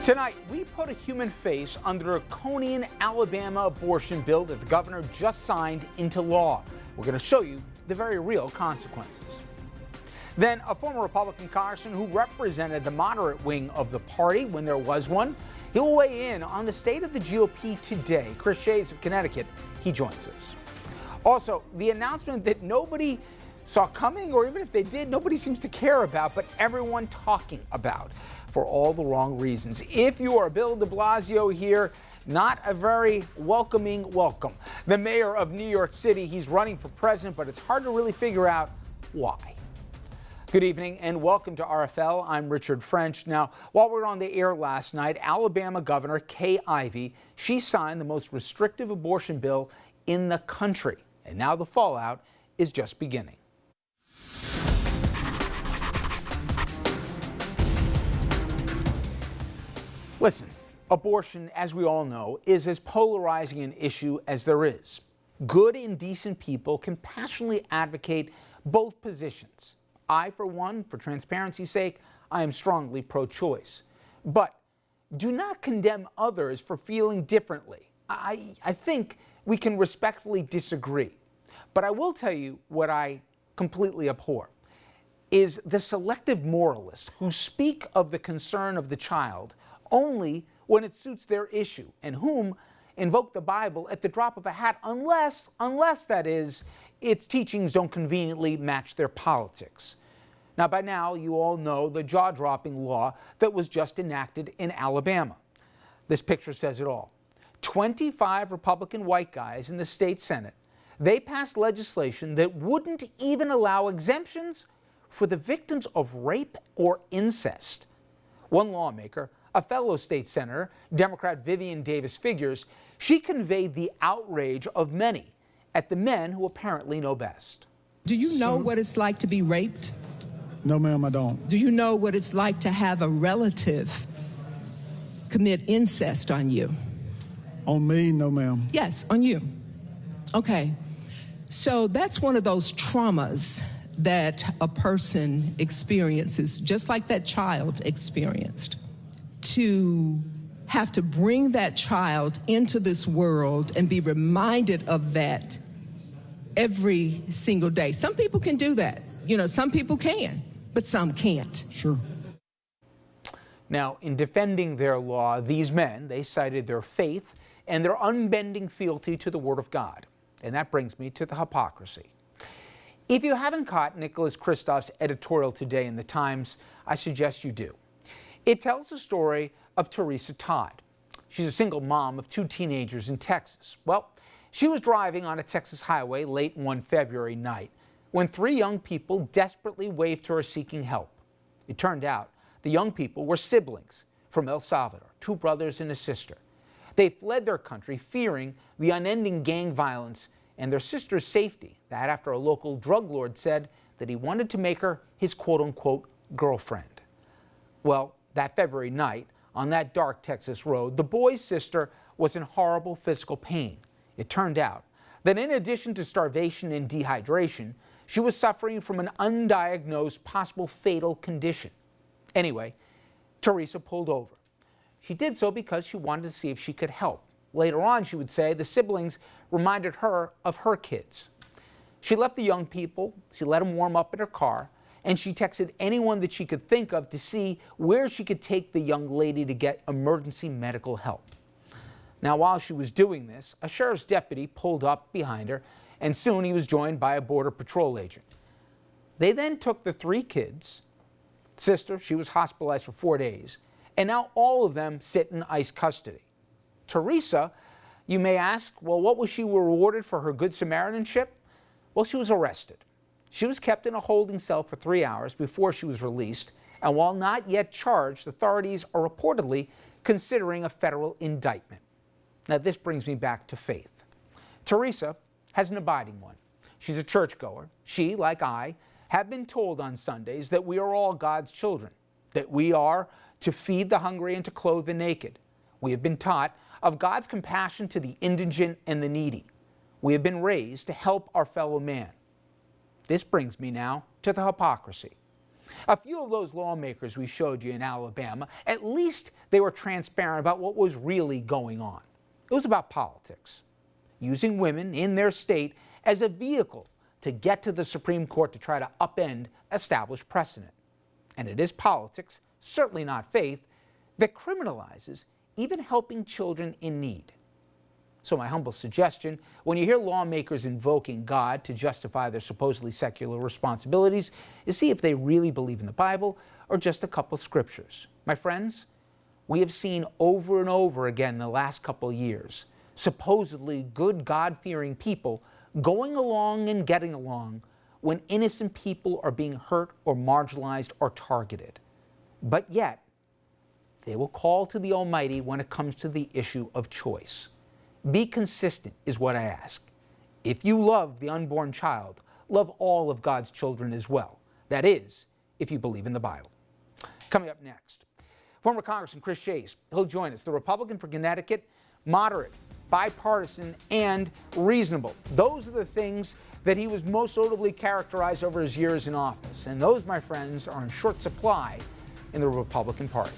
Tonight, we put a human face on the draconian Alabama abortion bill that the governor just signed into law. We're going to show you the very real consequences. Then, a former Republican congressman who represented the moderate wing of the party when there was one, he'll weigh in on the state of the GOP today. SHAYS of Connecticut, he joins us. Also, the announcement that nobody saw coming, or even if they did, nobody seems to care about, but everyone talking about for all the wrong reasons. If you are Bill de Blasio here, not a very welcoming welcome. The mayor of New York City, he's running for president, but it's hard to really figure out why. Good evening and welcome to RFL. I'm Richard French. Now, while we were on the air last night, Alabama Governor Kay Ivey, she signed the most restrictive abortion bill in the country. And now the fallout is just beginning. Listen, abortion, as we all know, is as polarizing an issue as there is. Good and decent people can passionately advocate both positions. I, for one, for transparency's sake, I am strongly pro-choice. But do not condemn others for feeling differently. I think we can respectfully disagree. But I will tell you what I completely abhor is the selective moralists who speak of the concern of the child only when it suits their issue, and whom invoke the Bible at the drop of a hat unless that is, its teachings don't conveniently match their politics. Now, by now, you all know the jaw-dropping law that was just enacted in Alabama. This picture says it all. 25 Republican white guys in the state Senate, they passed legislation that wouldn't even allow exemptions for the victims of rape or incest. One lawmaker, a fellow state senator, Democrat Vivian Davis Figures, she conveyed the outrage of many at the men who apparently know best. Do you know what it's like to be raped? No, ma'am, I don't. Do you know what it's like to have a relative commit incest on you? On me, no, ma'am. Yes, on you. Okay. So that's one of those traumas that a person experiences, just like that child experienced. To have to bring that child into this world and be reminded of that every single day. Some people can do that. You know, some people can, but some can't. Sure. Now, in defending their law, these men, they cited their faith and their unbending fealty to the Word of God. And that brings me to the hypocrisy. If you haven't caught Nicholas Kristof's editorial today in the Times, I suggest you do. It tells the story of Teresa Todd. She's a single mom of 2 teenagers in Texas. Well, she was driving on a Texas highway late one February night when 3 young people desperately waved to her seeking help. It turned out the young people were siblings from El Salvador, 2 brothers and a sister. They fled their country fearing the unending gang violence and their sister's safety, that after a local drug lord said that he wanted to make her his quote-unquote girlfriend. Well, that February night, on that dark Texas road, the boy's sister was in horrible physical pain. It turned out that in addition to starvation and dehydration, she was suffering from an undiagnosed, possible fatal condition. Anyway, Teresa pulled over. She did so because she wanted to see if she could help. Later on, she would say, the siblings reminded her of her kids. She left the young people, she let them warm up in her car, and she texted anyone that she could think of to see where she could take the young lady to get emergency medical help. Now, while she was doing this, a sheriff's deputy pulled up behind her, and soon he was joined by a Border Patrol agent. They then took the 3 kids, sister, she was hospitalized for 4 days, and now all of them sit in ICE custody. Teresa, you may ask, well, what was she rewarded for her Good Samaritanship? Well, she was arrested. She was kept in a holding cell for 3 hours before she was released, and while not yet charged, authorities are reportedly considering a federal indictment. Now, this brings me back to faith. Teresa has an abiding one. She's a churchgoer. She, like I, have been told on Sundays that we are all God's children, that we are to feed the hungry and to clothe the naked. We have been taught of God's compassion to the indigent and the needy. We have been raised to help our fellow man. This brings me now to the hypocrisy. A few of those lawmakers we showed you in Alabama, at least they were transparent about what was really going on. It was about politics, using women in their state as a vehicle to get to the Supreme Court to try to upend established precedent. And it is politics, certainly not faith, that criminalizes even helping children in need. So my humble suggestion, when you hear lawmakers invoking God to justify their supposedly secular responsibilities, is see if they really believe in the Bible or just a couple scriptures. My friends, we have seen over and over again in the last couple of years supposedly good God-fearing people going along and getting along when innocent people are being hurt or marginalized or targeted. But yet, they will call to the Almighty when it comes to the issue of choice. Be consistent is what I ask. If you love the unborn child, love all of God's children as well. That is, if you believe in the Bible. Coming up next, former Congressman Chris SHAYS. He'll join us. The Republican for Connecticut, moderate, bipartisan, and reasonable. Those are the things that he was most notably characterized over his years in office. And those, my friends, are in short supply in the Republican Party.